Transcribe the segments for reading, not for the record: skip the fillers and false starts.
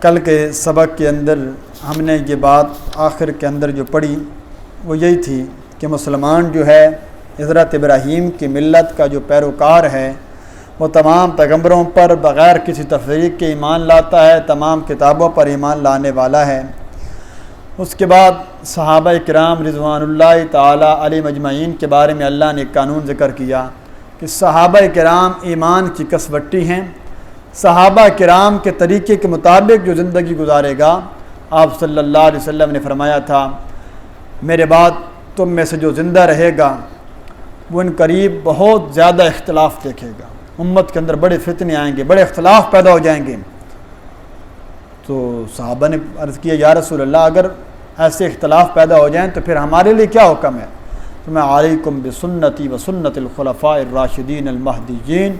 کل کے سبق کے اندر ہم نے یہ بات آخر کے اندر جو پڑھی وہ یہی تھی کہ مسلمان جو ہے حضرت ابراہیم کی ملت کا جو پیروکار ہے وہ تمام پیغمبروں پر بغیر کسی تفریق کے ایمان لاتا ہے، تمام کتابوں پر ایمان لانے والا ہے۔ اس کے بعد صحابہ کرام رضوان اللہ تعالی علیہم اجمعین کے بارے میں اللہ نے ایک قانون ذکر کیا کہ صحابہ کرام ایمان کی کسوٹی ہیں۔ صحابہ کرام کے طریقے کے مطابق جو زندگی گزارے گا، آپ صلی اللہ علیہ وسلم نے فرمایا تھا میرے بعد تم میں سے جو زندہ رہے گا وہ ان قریب بہت زیادہ اختلاف دیکھے گا، امت کے اندر بڑے فتنے آئیں گے، بڑے اختلاف پیدا ہو جائیں گے۔ تو صحابہ نے عرض کیا یا رسول اللہ اگر ایسے اختلاف پیدا ہو جائیں تو پھر ہمارے لیے کیا حکم ہے؟ تو میں علیکم بسنتی و سنت الخلفاء الراشدین المہدیین،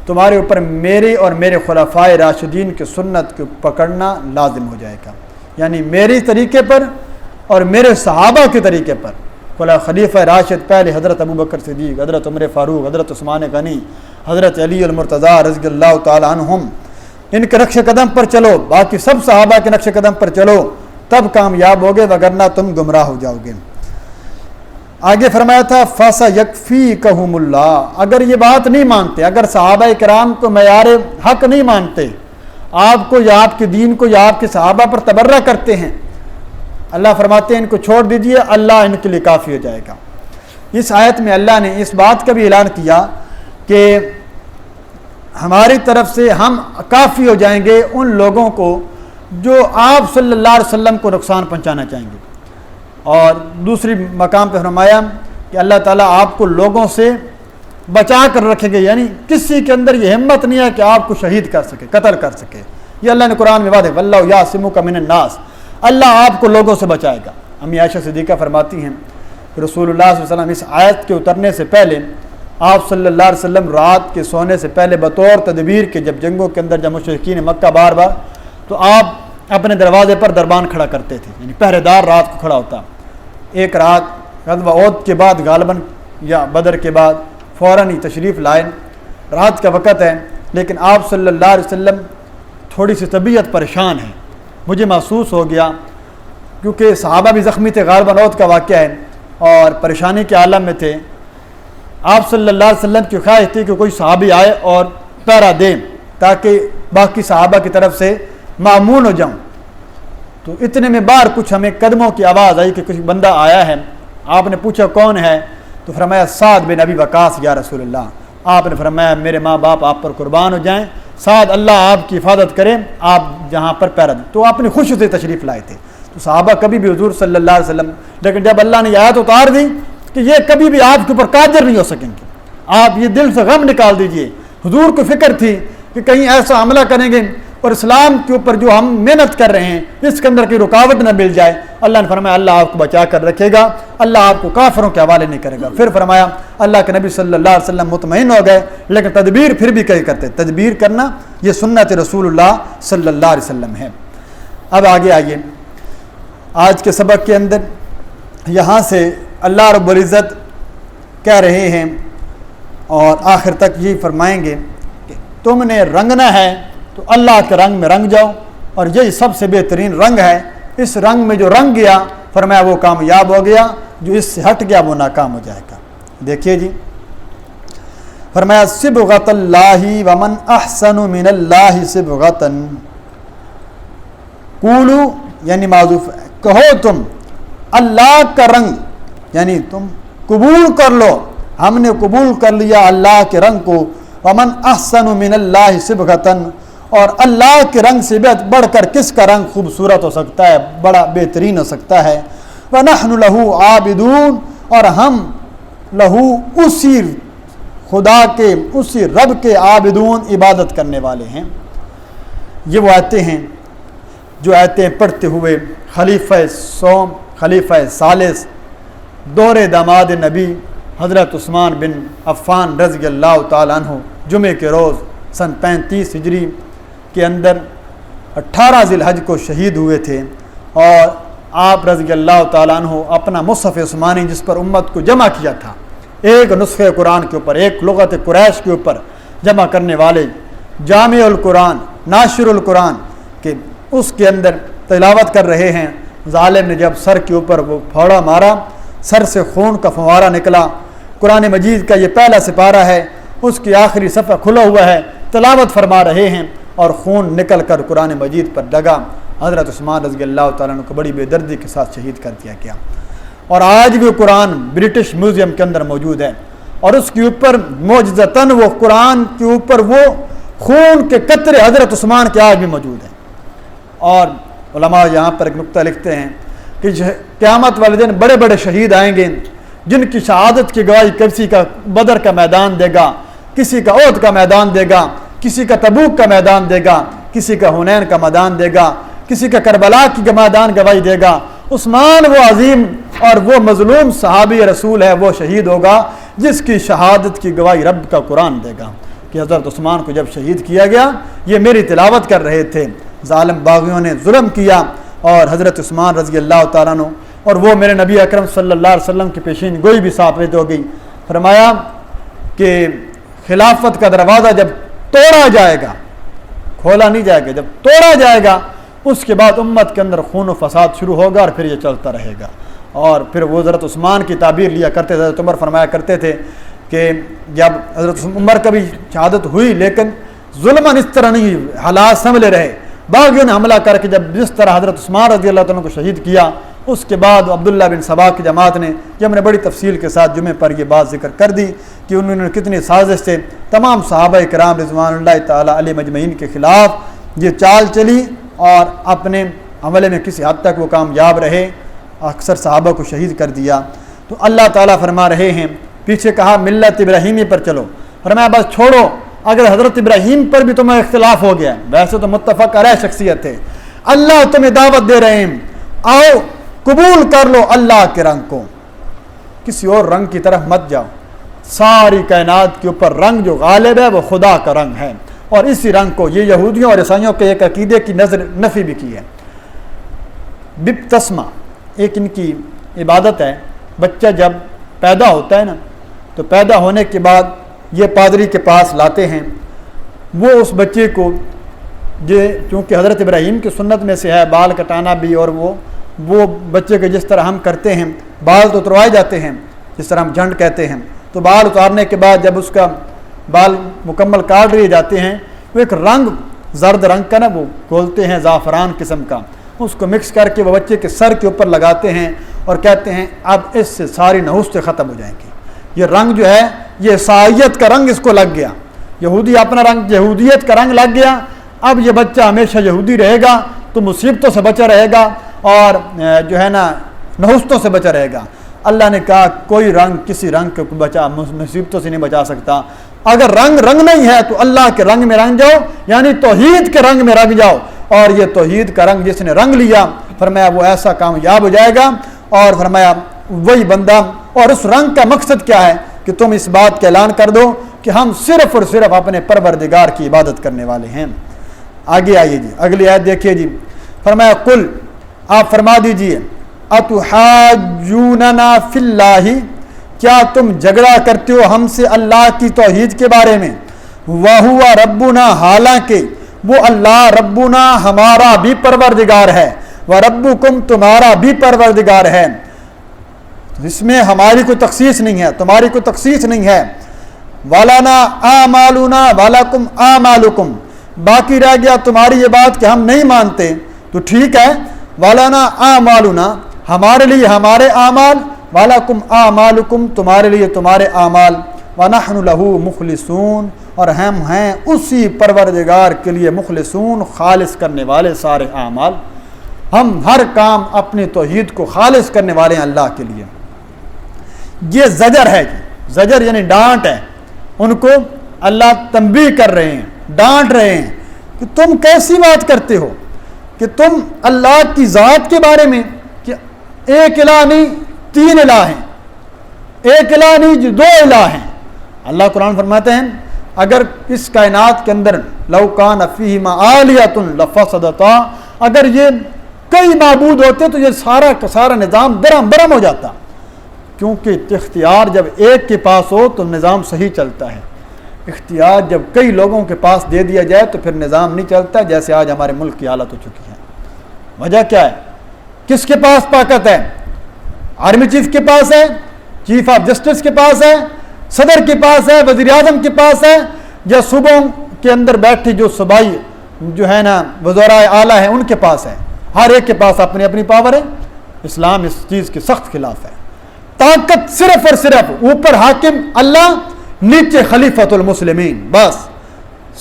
تمہارے اوپر میرے اور میرے خلفاء راشدین کی سنت کو پکڑنا لازم ہو جائے گا، یعنی میری طریقے پر اور میرے صحابہ کے طریقے پر۔ خلیفہ راشد پہلے حضرت ابوبکر صدیق، حضرت عمر فاروق، حضرت عثمان غنی، حضرت علی المرتضیٰ رضی اللہ تعالی عنہم، ان کے نقش قدم پر چلو، باقی سب صحابہ کے نقش قدم پر چلو، تب کامیاب ہوگے، وگرنہ تم گمراہ ہو جاؤ گے۔ آگے فرمایا تھا فَسَيَكْفِيكَهُمُ اللَّهُ، اگر یہ بات نہیں مانتے، اگر صحابہ کرام کو معیار حق نہیں مانتے، آپ کو یا آپ کے دین کو یا آپ کے صحابہ پر تبرہ کرتے ہیں، اللہ فرماتے ہیں ان کو چھوڑ دیجئے، اللہ ان کے لیے کافی ہو جائے گا۔ اس آیت میں اللہ نے اس بات کا بھی اعلان کیا کہ ہماری طرف سے ہم کافی ہو جائیں گے ان لوگوں کو جو آپ صلی اللہ علیہ وسلم کو نقصان پہنچانا چاہیں گے۔ اور دوسری مقام پہ فرمایا کہ اللہ تعالیٰ آپ کو لوگوں سے بچا کر رکھے گے، یعنی کسی کے اندر یہ ہمت نہیں ہے کہ آپ کو شہید کر سکے، قتل کر سکے۔ یہ اللہ نے قرآن میں وعدہ واللہ یعصمک من الناس، اللہ آپ کو لوگوں سے بچائے گا۔ امی عائشہ صدیقہ فرماتی ہیں کہ رسول اللہ صلی اللہ علیہ وسلم اس آیت کے اترنے سے پہلے آپ صلی اللہ علیہ وسلم رات کے سونے سے پہلے بطور تدبیر کے جب جنگوں کے اندر جب مشرکین مکہ بار تو آپ اپنے دروازے پر دربان کھڑا کرتے تھے، یعنی پہرے دار رات کو کھڑا ہوتا۔ ایک رات غزوہ احد کے بعد غالباً یا بدر کے بعد فوراً ہی تشریف لائے، رات کا وقت ہے، لیکن آپ صلی اللہ علیہ وسلم تھوڑی سی طبیعت پریشان ہے، مجھے محسوس ہو گیا، کیونکہ صحابہ بھی زخمی تھے، غالباً احد کا واقعہ ہے اور پریشانی کے عالم میں تھے۔ آپ صلی اللہ علیہ وسلم کی خواہش تھی کہ کوئی صحابی آئے اور پہرا دیں تاکہ باقی صحابہ کی طرف سے مامون ہو جاؤں۔ تو اتنے میں باہر کچھ ہمیں قدموں کی آواز آئی کہ کچھ بندہ آیا ہے۔ آپ نے پوچھا کون ہے؟ تو فرمایا سعد بن ابی وقاص یا رسول اللہ۔ آپ نے فرمایا میرے ماں باپ آپ پر قربان ہو جائیں، سعد اللہ آپ کی حفاظت کریں، آپ جہاں پر پہرا دیں۔ تو آپ نے خوشی سے تشریف لائے تھے۔ تو صحابہ کبھی بھی حضور صلی اللہ علیہ وسلم، لیکن جب اللہ نے یہ آیت اتار دی کہ یہ کبھی بھی آپ کے اوپر قادر نہیں ہو سکیں گے، آپ یہ دل سے غم نکال دیجئے۔ حضور کو فکر تھی کہ کہیں ایسا حملہ کریں گے اور اسلام کے اوپر جو ہم محنت کر رہے ہیں اس کے اندر کوئی رکاوٹ نہ مل جائے۔ اللہ نے فرمایا اللہ آپ کو بچا کر رکھے گا، اللہ آپ کو کافروں کے حوالے نہیں کرے گا۔ پھر فرمایا اللہ کے نبی صلی اللہ علیہ وسلم مطمئن ہو گئے، لیکن تدبیر پھر بھی کہیں کرتے، تدبیر کرنا یہ سنت رسول اللہ صلی اللہ علیہ وسلم ہے۔ اب آگے آئیے، آج کے سبق کے اندر یہاں سے اللہ رب العزت کہہ رہے ہیں اور آخر تک یہ فرمائیں گے کہ تم نے رنگنا ہے تو اللہ کے رنگ میں رنگ جاؤ، اور یہی سب سے بہترین رنگ ہے۔ اس رنگ میں جو رنگ گیا فرمایا وہ کامیاب ہو گیا، جو اس سے ہٹ گیا وہ ناکام ہو جائے گا۔ دیکھیے جی، فرمایا صبغۃ اللہ ومن احسن من اللہ صبغۃ، قولو یعنی معذوف ہے، کہو تم اللہ کا رنگ، یعنی تم قبول کر لو، ہم نے قبول کر لیا اللہ کے رنگ کو۔ ومن احسن من اللہ صبغۃ، اور اللہ کے رنگ سے بڑھ کر کس کا رنگ خوبصورت ہو سکتا ہے، بڑا بہترین ہو سکتا ہے۔ وَنَحْنُ لَهُ عَابِدُونَ، اور ہم لہو اسی خدا کے، اسی رب کے عابدون عبادت کرنے والے ہیں۔ یہ وہ آیتیں ہیں جو آیتیں پڑھتے ہوئے خلیفہ سوم، خلیفہ ثالث، دور داماد نبی حضرت عثمان بن عفان رضی اللہ تعالیٰ عنہ جمعے کے روز سن 35 ہجری کے اندر 18 ذی الحج کو شہید ہوئے تھے، اور آپ رضی اللہ تعالیٰ عنہ اپنا مصحف عثمانی جس پر امت کو جمع کیا تھا، ایک نسخہ قرآن کے اوپر، ایک لغت قریش کے اوپر جمع کرنے والے، جامع القرآن، ناشر القرآن کے اس کے اندر تلاوت کر رہے ہیں، ظالم نے جب سر کے اوپر وہ پھوڑا مارا، سر سے خون کا فوارہ نکلا۔ قرآن مجید کا یہ پہلا سپارہ ہے، اس کی آخری صفحہ کھلا ہوا ہے، تلاوت فرما رہے ہیں اور خون نکل کر قرآن مجید پر لگا۔ حضرت عثمان رضی اللہ تعالیٰ عنہ کو بڑی بے دردی کے ساتھ شہید کر دیا گیا، اور آج بھی قرآن برٹش میوزیم کے اندر موجود ہے، اور اس کے اوپر معجزتاً وہ قرآن کے اوپر وہ خون کے قطرے حضرت عثمان کے آج بھی موجود ہیں۔ اور علماء یہاں پر ایک نقطہ لکھتے ہیں کہ قیامت والے دن بڑے بڑے شہید آئیں گے جن کی شہادت کی گواہی کسی کا بدر کا میدان دے گا، کسی کا احد کا میدان دے گا، کسی کا تبوک کا میدان دے گا، کسی کا حنین کا میدان دے گا، کسی کا کربلا کی میدان گواہی دے گا۔ عثمان وہ عظیم اور وہ مظلوم صحابی رسول ہے، وہ شہید ہوگا جس کی شہادت کی گواہی رب کا قرآن دے گا کہ حضرت عثمان کو جب شہید کیا گیا، یہ میری تلاوت کر رہے تھے، ظالم باغیوں نے ظلم کیا اور حضرت عثمان رضی اللہ تعالیٰ عنہ اور وہ میرے نبی اکرم صلی اللہ علیہ وسلم کی پیشین گوئی بھی ثابت ہو گئی۔ فرمایا کہ خلافت کا دروازہ جب توڑا جائے گا، کھولا نہیں جائے گا، جب توڑا جائے گا اس کے بعد امت کے اندر خون و فساد شروع ہوگا اور پھر یہ چلتا رہے گا۔ اور پھر وہ حضرت عثمان کی تعبیر لیا کرتے تھے، حضرت عمر فرمایا کرتے تھے کہ جب حضرت عمر کا بھی شہادت ہوئی لیکن ظلماً اس طرح نہیں، حالات سنبھلے رہے، باغیوں نے حملہ کر کے جب جس طرح حضرت عثمان رضی اللہ تعالیٰ کو شہید کیا، اس کے بعد عبداللہ بن سبا کی جماعت نے، یہ ہم نے بڑی تفصیل کے ساتھ جمعے پر یہ بات ذکر کر دی کہ انہوں نے کتنی سازش سے تمام صحابہ کرام رضوان اللہ تعالیٰ علیہ مجمعین کے خلاف یہ چال چلی اور اپنے عملے میں کسی حد تک وہ کامیاب رہے، اکثر صحابہ کو شہید کر دیا۔ تو اللہ تعالیٰ فرما رہے ہیں، پیچھے کہا ملت ابراہیمی پر چلو، فرمایا بس چھوڑو، اگر حضرت ابراہیم پر بھی تمہیں اختلاف ہو گیا، ویسے تو متفق علیہ شخصیت ہے، اللہ تمہیں دعوت دے رہے ہیں، آؤ قبول کر لو اللہ کے رنگ کو، کسی اور رنگ کی طرف مت جاؤ۔ ساری کائنات کے اوپر رنگ جو غالب ہے وہ خدا کا رنگ ہے، اور اسی رنگ کو یہ یہودیوں اور عیسائیوں کے ایک عقیدے کی نظر نفی بھی کی ہے۔ بپتسمہ ایک ان کی عبادت ہے، بچہ جب پیدا ہوتا ہے نا تو پیدا ہونے کے بعد یہ پادری کے پاس لاتے ہیں، وہ اس بچے کو یہ چونکہ حضرت ابراہیم کی سنت میں سے ہے بال کٹانا بھی، اور وہ بچے کے جس طرح ہم کرتے ہیں بال تو اتروائے جاتے ہیں جس طرح ہم جھنڈ کہتے ہیں، تو بال اتارنے کے بعد جب اس کا بال مکمل کاٹ لیے جاتے ہیں، وہ ایک رنگ زرد رنگ کا نا وہ کھولتے ہیں زعفران قسم کا، اس کو مکس کر کے وہ بچے کے سر کے اوپر لگاتے ہیں اور کہتے ہیں اب اس سے ساری نحوستیں ختم ہو جائیں گی۔ یہ رنگ جو ہے یہ عیسائیت کا رنگ اس کو لگ گیا، یہودی اپنا رنگ یہودیت کا رنگ لگ گیا، اب یہ بچہ ہمیشہ یہودی رہے گا تو مصیبتوں سے بچا رہے گا اور جو ہے نا نحوستوں سے بچا رہے گا۔ اللہ نے کہا کوئی رنگ کسی رنگ کو بچا مصیبتوں سے نہیں بچا سکتا، اگر رنگ نہیں ہے تو اللہ کے رنگ میں رنگ جاؤ، یعنی توحید کے رنگ میں رنگ جاؤ، اور یہ توحید کا رنگ جس نے رنگ لیا فرمایا وہ ایسا کامیاب ہو جائے گا۔ اور فرمایا وہی بندہ، اور اس رنگ کا مقصد کیا ہے کہ تم اس بات کا اعلان کر دو کہ ہم صرف اور صرف اپنے پروردگار کی عبادت کرنے والے ہیں۔ آگے آئیے جی، اگلی آیت دیکھیے جی، فرمایا قل آپ فرما دیجئے اتحاجوننا فی اللہ، کیا تم جھگڑا کرتے ہو ہم سے اللہ کی توحید کے بارے میں، وَهُوَ ربنا، حالانکہ وہ اللہ ربنا ہمارا بھی پروردگار ہے، وَرَبُّكُمْ تمہارا بھی پروردگار ہے، اس میں ہماری کوئی تخصیص نہیں ہے، تمہاری کوئی تخصیص نہیں ہے، وَلَنَا آمَالُنَا وَلَكُمْ آمَالُكُمْ، باقی رہ گیا تمہاری یہ بات کہ ہم نہیں مانتے تو ٹھیک ہے، وَلَنَا آمَالُنَا ہمارے لیے ہمارے اعمال، وَلَكُمْ آمَالُكُمْ تمہارے لیے تمہارے اعمال، وَنَحْنُ لَهُ مُخْلِصُونَ اور ہم ہیں اسی پروردگار کے لیے مخلصون، خالص کرنے والے سارے اعمال، ہم ہر کام اپنی توحید کو خالص کرنے والے ہیں اللہ کے لیے۔ یہ زجر ہے، زجر یعنی ڈانٹ ہے، ان کو اللہ تنبیہ کر رہے ہیں، ڈانٹ رہے ہیں کہ تم کیسی بات کرتے ہو کہ تم اللہ کی ذات کے بارے میں کہ ایک الہ نہیں 3 الہ ہیں، ایک الہ نہیں 2 الہ ہیں۔ اللہ قرآن فرماتے ہیں اگر اس کائنات کے اندر لو کان فیہما آلیۃ لفسدتا، اگر یہ کئی معبود ہوتے تو یہ سارا کا سارا نظام درہم برہم ہو جاتا، کیونکہ اختیار جب ایک کے پاس ہو تو نظام صحیح چلتا ہے، اختیار جب کئی لوگوں کے پاس دے دیا جائے تو پھر نظام نہیں چلتا، جیسے آج ہمارے ملک کی حالت ہو چکی ہے۔ وجہ کیا ہے؟ کس کے پاس طاقت ہے؟ آرمی چیف کے پاس ہے، چیف آف جسٹس کے پاس ہے، صدر کے پاس ہے، وزیر اعظم کے پاس ہے، یا صوبوں کے اندر بیٹھی جو صوبائی جو ہے نا وزراء اعلیٰ ہیں ان کے پاس ہے؟ ہر ایک کے پاس اپنی اپنی پاور ہے۔ اسلام اس چیز کے سخت خلاف ہے۔ طاقت صرف اور صرف اوپر حاکم اللہ، نیچے خلیفۃ المسلمین، بس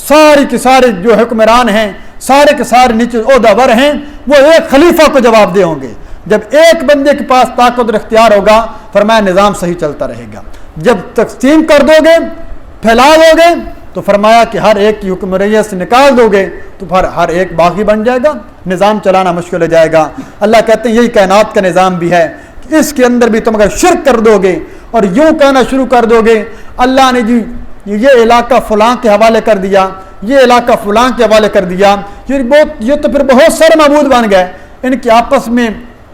ساری کے سارے جو حکمران ہیں، سارے کے سارے نیچے عہدہ ور ہیں، وہ ایک خلیفہ کو جواب دہ ہوں گے۔ جب ایک بندے کے پاس طاقت اور اختیار ہوگا، فرمایا نظام صحیح چلتا رہے گا۔ جب تقسیم کر دو گے، پھیلا دو گے، تو فرمایا کہ ہر ایک کی حکمرانیت سے نکال دو گے تو پھر ہر ایک باغی بن جائے گا، نظام چلانا مشکل ہو جائے گا۔ اللہ کہتے ہیں یہی کائنات کا نظام بھی ہے، اس کے اندر بھی تم اگر شرک کر دو گے اور یوں کہنا شروع کر دو گے اللہ نے جی یہ علاقہ فلاں کے حوالے کر دیا، یہ علاقہ فلاں کے حوالے کر دیا، یہ تو پھر بہت سارے معبود بن گئے، ان کی آپس میں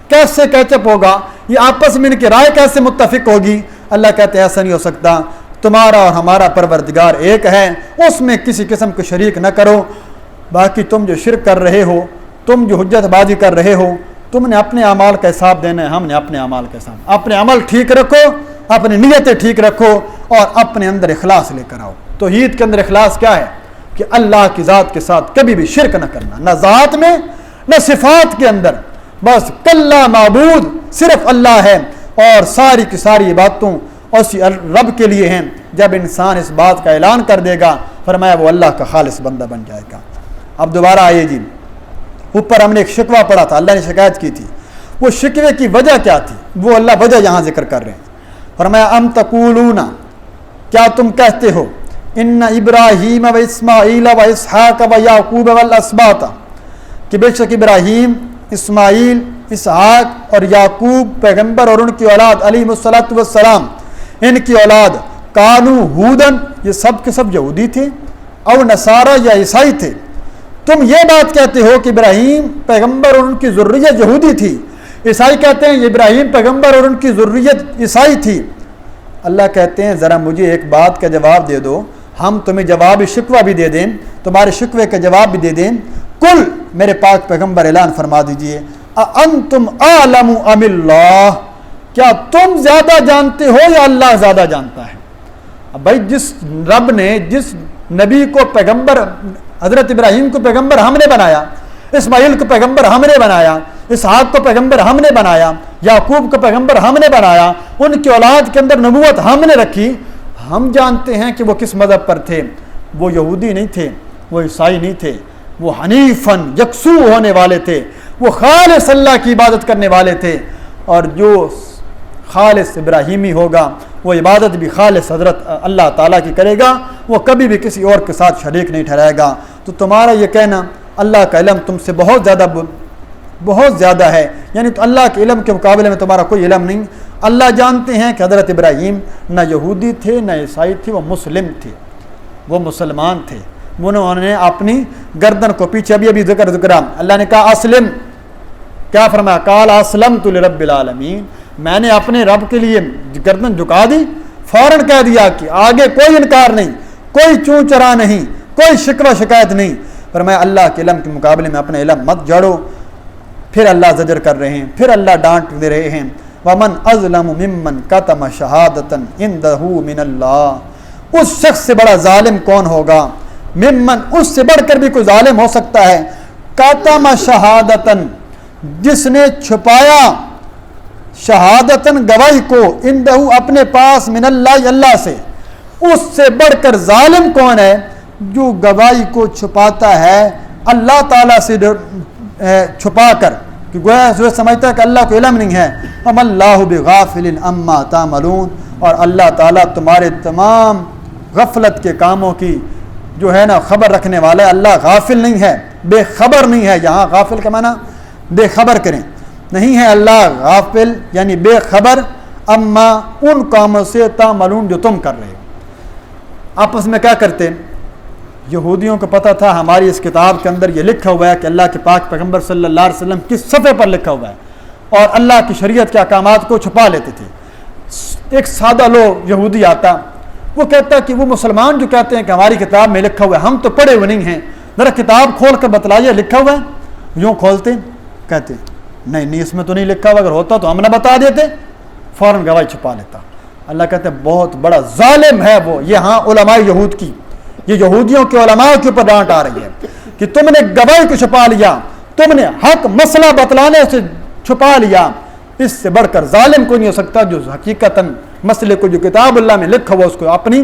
کیسے کیچپ ہوگا، یہ آپس میں ان کی رائے کیسے متفق ہوگی؟ اللہ کہتے ہیں ایسا نہیں ہو سکتا، تمہارا اور ہمارا پروردگار ایک ہے، اس میں کسی قسم کو شریک نہ کرو۔ باقی تم جو شرک کر رہے ہو، تم جو حجت بازی کر رہے ہو، تم نے اپنے اعمال کا حساب دینا ہے، ہم نے اپنے اعمال کا حساب۔ اپنے عمل ٹھیک رکھو، اپنی نیتیں ٹھیک رکھو اور اپنے اندر اخلاص لے کر آؤ۔ توحید کے اندر اخلاص کیا ہے؟ کہ اللہ کی ذات کے ساتھ کبھی بھی شرک نہ کرنا، نہ ذات میں نہ صفات کے اندر، بس کلا معبود صرف اللہ ہے اور ساری کی ساری باتوں اسی رب کے لیے ہیں۔ جب انسان اس بات کا اعلان کر دے گا، فرمایا وہ اللہ کا خالص بندہ بن جائے گا۔ اب دوبارہ آئیے جی، اوپر ہم نے ایک شکوہ پڑھا تھا، اللہ نے شکایت کی تھی، وہ شکوے کی وجہ کیا تھی؟ وہ اللہ وجہ یہاں ذکر کر رہے ہیں۔ فرمایا ام تقولون، کیا تم کہتے ہو، ان ابراہیم و اسماعیل و اسحاق و یعقوب والاسباط، کہ بے شک ابراہیم، اسماعیل، اسحاق اور یعقوب پیغمبر اور ان کی اولاد علیہ الصلوۃ والسلام، ان کی اولاد، کانو ہودن، یہ سب کے سب یہودی تھے، اور نصارہ یا عیسائی تھے۔ تم یہ بات کہتے ہو کہ ابراہیم پیغمبر اور ان کی ذریت یہودی تھی، عیسائی کہتے ہیں ابراہیم پیغمبر اور ان کی ذریت عیسائی تھی۔ اللہ کہتے ہیں ذرا مجھے ایک بات کا جواب دے دو، ہم تمہیں جواب شکوہ بھی دے دیں، تمہارے شکوے کا جواب بھی دے دیں۔ کل، میرے پاک پیغمبر اعلان فرما دیجئے، اَأَنْتُمْ أَعْلَمُ أَمِ اللَّهُ، کیا تم زیادہ جانتے ہو یا اللہ زیادہ جانتا ہے؟ اب بھائی جس رب نے جس نبی کو پیغمبر، حضرت ابراہیم کو پیغمبر ہم نے بنایا، اسماعیل کو پیغمبر ہم نے بنایا، اسحاق کو پیغمبر ہم نے بنایا، یعقوب کو پیغمبر ہم نے بنایا، ان کی اولاد کے اندر نبوت ہم نے رکھی، ہم جانتے ہیں کہ وہ کس مذہب پر تھے۔ وہ یہودی نہیں تھے، وہ عیسائی نہیں تھے، وہ حنیفاً یکسو ہونے والے تھے، وہ خالص اللہ کی عبادت کرنے والے تھے، اور جو خالص ابراہیمی ہوگا وہ عبادت بھی خالص حضرت اللہ تعالیٰ کی کرے گا، وہ کبھی بھی کسی اور کے ساتھ شریک نہیں ٹھہرائے گا۔ تو تمہارا یہ کہنا اللہ کا علم تم سے بہت زیادہ ہے، یعنی تو اللہ کے علم کے مقابلے میں تمہارا کوئی علم نہیں۔ اللہ جانتے ہیں کہ حضرت ابراہیم نہ یہودی تھے نہ عیسائی تھے، وہ مسلم تھے، وہ مسلمان تھے، انہوں نے اپنی گردن کو پیچھے ابھی ذکر اللہ نے کہا اسلم، کیا فرمایا؟ قال اسلمت لرب العالمین، میں نے اپنے رب کے لیے گردن جھکا دی، فوراً کہہ دیا کہ آگے کوئی انکار نہیں، کوئی چوں چرا نہیں، کوئی شکوہ شکایت نہیں۔ فرمایا اللہ کے علم کے مقابلے میں اپنا علم مت جڑو۔ پھر اللہ زجر کر رہے ہیں، پھر اللہ ڈانٹ دے رہے ہیں، وَمَنْ أَظْلَمُ مِمَّنْ كَتَمَ شَهَادَةً عِنْدَهُ مِنَ اللَّهِ، اس شخص سے بڑا ظالم کون ہوگا؟ ممن، اس سے بڑھ کر بھی کوئی ظالم ہو سکتا ہے، کاتم شہادتن، جس نے چھپایا شہادتن گواہی کو، اندہ اپنے پاس، من اللہ اللہ سے، اس سے بڑھ کر ظالم کون ہے؟ جو گواہی کو چھپاتا ہے اللہ تعالیٰ سے چھپا کر، کہ گویا جو سمجھتا ہے کہ اللہ کو علم نہیں ہے۔ ام اللہ بغافل عما تعملون، اور اللہ تعالیٰ تمہارے تمام غفلت کے کاموں کی جو ہے نا خبر رکھنے والا ہے۔ اللہ غافل نہیں ہے، بے خبر نہیں ہے، یہاں غافل کا معنی بے خبر کریں، نہیں ہے اللہ غافل یعنی بے خبر، اما ان کاموں سے تعملون جو تم کر رہے ہو۔ آپس میں کیا کرتے؟ یہودیوں کو پتہ تھا ہماری اس کتاب کے اندر یہ لکھا ہوا ہے کہ اللہ کے پاک پیغمبر صلی اللہ علیہ وسلم کس صفحے پر لکھا ہوا ہے، اور اللہ کی شریعت کے احکامات کو چھپا لیتے تھے۔ ایک سادہ لوگ یہودی آتا، وہ کہتا کہ وہ مسلمان جو کہتے ہیں کہ ہماری کتاب میں لکھا ہوا ہے، ہم تو پڑھے ہوئے نہیں ہیں، ذرا کتاب کھول کر بتلائیے لکھا ہوا ہے۔ یوں کھولتے کہتے نہیں اس میں تو نہیں لکھا ہوا، اگر ہوتا تو ہم نہ بتا دیتے، فوراً گواہی چھپا لیتا۔ اللہ کہتے ہیں بہت بڑا ظالم ہے وہ۔ یہ ہاں علماء یہود کی، یہ یہودیوں کے علماء کے اوپر ڈانٹ آ رہی ہے کہ تم نے گواہی کو چھپا لیا، تم نے حق مسئلہ بتلانے سے چھپا لیا، اس سے بڑھ کر ظالم کوئی نہیں ہو سکتا جو حقیقتاً مسئلے کو جو کتاب اللہ میں لکھا ہوا اس کو اپنی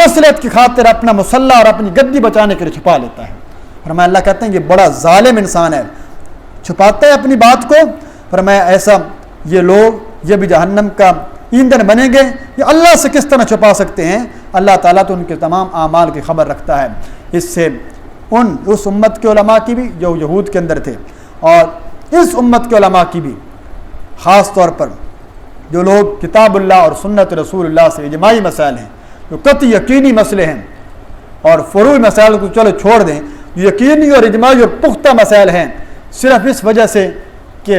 مصلحت کی خاطر اپنا مسلح اور اپنی گدی بچانے کے لیے چھپا لیتا ہے۔ فرمایا اللہ کہتے ہیں یہ بڑا ظالم انسان ہے، چھپاتا ہے اپنی بات کو۔ فرمایا ایسا یہ لوگ یہ بھی جہنم کا ایندھن بنیں گے، یہ اللہ سے کس طرح چھپا سکتے ہیں؟ اللہ تعالیٰ تو ان کے تمام اعمال کی خبر رکھتا ہے۔ اس سے اس امت کے علماء کی بھی جو یہود کے اندر تھے، اور اس امت کے علماء کی بھی خاص طور پر جو لوگ کتاب اللہ اور سنت رسول اللہ سے اجماعی مسائل ہیں، جو قطعی یقینی مسئلے ہیں، اور فروعی مسائل کو چلو چھوڑ دیں، جو یقینی اور اجماعی اور پختہ مسائل ہیں، صرف اس وجہ سے کہ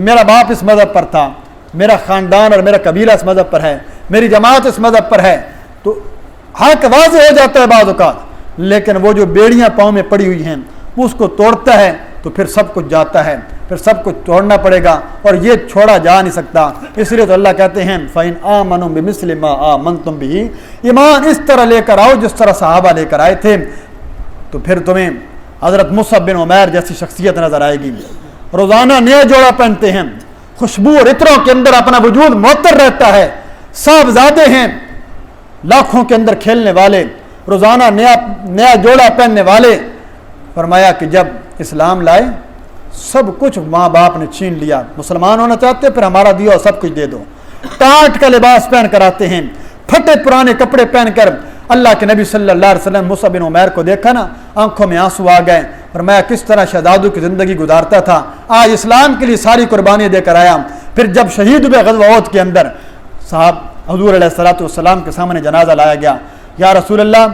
میرا باپ اس مذہب پر تھا، میرا خاندان اور میرا قبیلہ اس مذہب پر ہے، میری جماعت اس مذہب پر ہے، تو حق واضح ہو جاتا ہے بعض اوقات، لیکن وہ جو بیڑیاں پاؤں میں پڑی ہوئی ہیں وہ اس کو توڑتا ہے تو پھر سب کچھ جاتا ہے، پھر سب کچھ توڑنا پڑے گا، اور یہ چھوڑا جا نہیں سکتا۔ اس لیے تو اللہ کہتے ہیں فَإِنْ آمَنُوا بِمِثْلِ مَا آمَنْتُمْ بِهِ، ایمان اس طرح لے کر آؤ جس طرح صحابہ لے کر آئے تھے، تو پھر تمہیں حضرت مصعب بن عمیر جیسی شخصیت نظر آئے گی۔ روزانہ نیا جوڑا پہنتے ہیں، خوشبو اور عطروں کے اندر اپنا وجود معطر رہتا ہے، صاحبزادے ہیں، لاکھوں کے اندر کھیلنے والے، روزانہ نیا جوڑا پہننے والے۔ فرمایا کہ جب اسلام لائے سب کچھ ماں باپ نے چھین لیا، مسلمان ہونا چاہتے پھر ہمارا دیا اور سب کچھ دے دو، ٹاٹ کا لباس پہن کر آتے ہیں، پھٹے پرانے کپڑے پہن کر۔ اللہ کے نبی صلی اللہ علیہ وسلم مصعب بن عمیر کو دیکھا نا، آنکھوں میں آنسو آ گئے، فرمایا کس طرح شہزادوں کی زندگی گزارتا تھا، آج اسلام کے لیے ساری قربانیاں دے کر آیا۔ پھر جب شہید ہوئے غزوہ احد کے اندر، صاحب حضور علیہ الصلوۃ والسلام کے سامنے جنازہ لایا گیا، یا رسول اللہ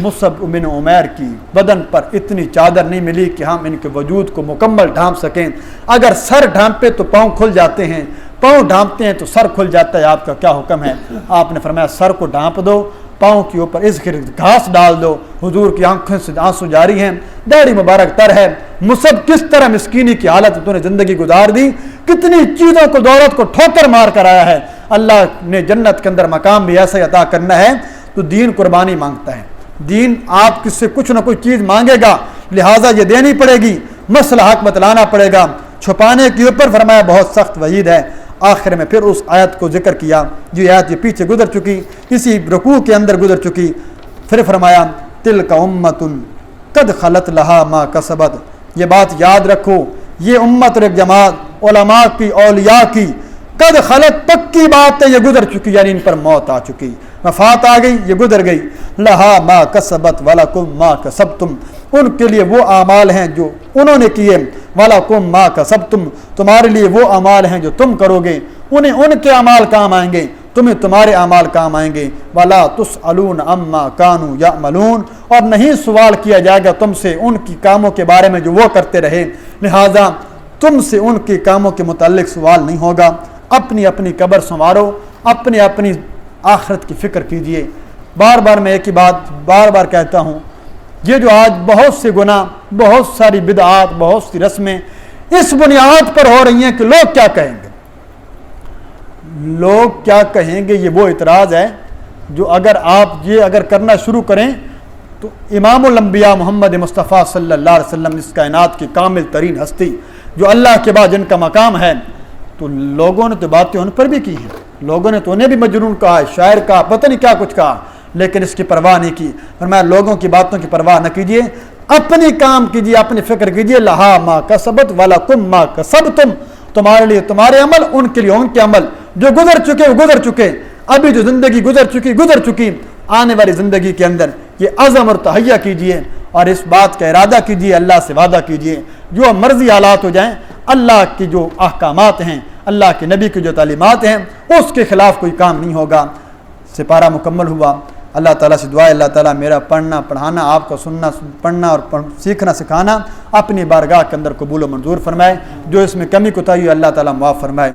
مصعب بن عمیر کی بدن پر اتنی چادر نہیں ملی کہ ہم ان کے وجود کو مکمل ڈھانپ سکیں، اگر سر ڈھانپے تو پاؤں کھل جاتے ہیں، پاؤں ڈھانپتے ہیں تو سر کھل جاتا ہے، آپ کا کیا حکم ہے؟ آپ نے فرمایا سر کو ڈھانپ دو، پاؤں کے اوپر اس گھاس ڈال دو۔ حضور کی آنکھوں سے آنسو جاری ہیں، داڑھی مبارک تر ہے۔ مصعب کس طرح مسکینی کی حالت تو نے زندگی گزار دی، کتنی چیزوں کو دولت کو ٹھوکر مار کر آیا ہے۔ اللہ نے جنت کے اندر مقام بھی ایسا عطا کرنا ہے، تو دین قربانی مانگتا ہے، دین آپ کس سے کچھ نہ کوئی چیز مانگے گا، لہٰذا یہ دینی پڑے گی، مسئلہ حق بتلانا پڑے گا، چھپانے کے اوپر فرمایا بہت سخت وعید ہے۔ آخر میں پھر اس آیت کو ذکر کیا جو آیت یہ پیچھے گزر چکی، اسی رکوع کے اندر گزر چکی، پھر فرمایا تلک امۃ قد خلت لہا ما کسبت، یہ بات یاد رکھو، یہ امت اور ایک جماعت علماء کی، اولیاء کی، قد خلت پکی بات ہے یہ گزر چکی، یعنی ان پر موت آ چکی، وفات آ گئی، یہ گزر گئی، لہا ما کسبت ولکم ما کسبتم، ان کے لیے وہ اعمال ہیں جو انہوں نے کیے، وَلَكُمْ مَا كَسَبْتُمْ، تمہارے لیے وہ اعمال ہیں جو تم کرو گے، انہیں ان کے اعمال کام آئیں گے، تمہیں تمہارے اعمال کام آئیں گے، وَلَا تُسْأَلُونَ عَمَّا كَانُوا يَعْمَلُونَ، اور نہیں سوال کیا جائے گا تم سے ان کی کاموں کے بارے میں جو وہ کرتے رہے، لہٰذا تم سے ان کے کاموں کے متعلق سوال نہیں ہوگا۔ اپنی اپنی قبر سنوارو، اپنی اپنی آخرت کی فکر کیجئے۔ بار بار میں ایک ہی بات بار بار کہتا ہوں، یہ جو آج بہت سے گناہ، بہت ساری بدعات، بہت سی رسمیں اس بنیاد پر ہو رہی ہیں کہ لوگ کیا کہیں گے، لوگ کیا کہیں گے، یہ وہ اعتراض ہے جو اگر کرنا شروع کریں تو امام الانبیاء محمد مصطفیٰ صلی اللہ علیہ وسلم، اس کائنات کی کامل ترین ہستی جو اللہ کے بعد جن کا مقام ہے، تو لوگوں نے تو باتیں ان پر بھی کی ہیں، لوگوں نے تو انہیں بھی مجنون کہا ہے، شاعر کہا، پتہ نہیں کیا کچھ کہا، لیکن اس کی پرواہ نہیں کی۔ فرمایا لوگوں کی باتوں کی پرواہ نہ کیجیے، اپنی کام کیجیے، اپنی فکر کیجیے، لہا ما کسبت ولکم ما کسبتم، تمہارے لیے تمہارے عمل، ان کے لیے ان کے عمل، جو گزر چکے وہ گزر چکے، ابھی جو زندگی گزر چکی، آنے والی زندگی کے اندر یہ عزم اور تہیہ کیجیے، اور اس بات کا ارادہ کیجیے، اللہ سے وعدہ کیجیے، جو مرضی حالات ہو جائیں، اللہ کی جو احکامات ہیں، اللہ کے نبی کی جو تعلیمات ہیں، اس کے خلاف کوئی کام نہیں ہوگا۔ سپارہ مکمل ہوا۔ اللہ تعالیٰ سے دعا ہے اللہ تعالیٰ میرا پڑھنا پڑھانا، آپ کا سننا پڑھنا اور سیکھنا سکھانا اپنی بارگاہ کے اندر قبول و منظور فرمائے، جو اس میں کمی کوتاہی اللہ تعالیٰ معاف فرمائے۔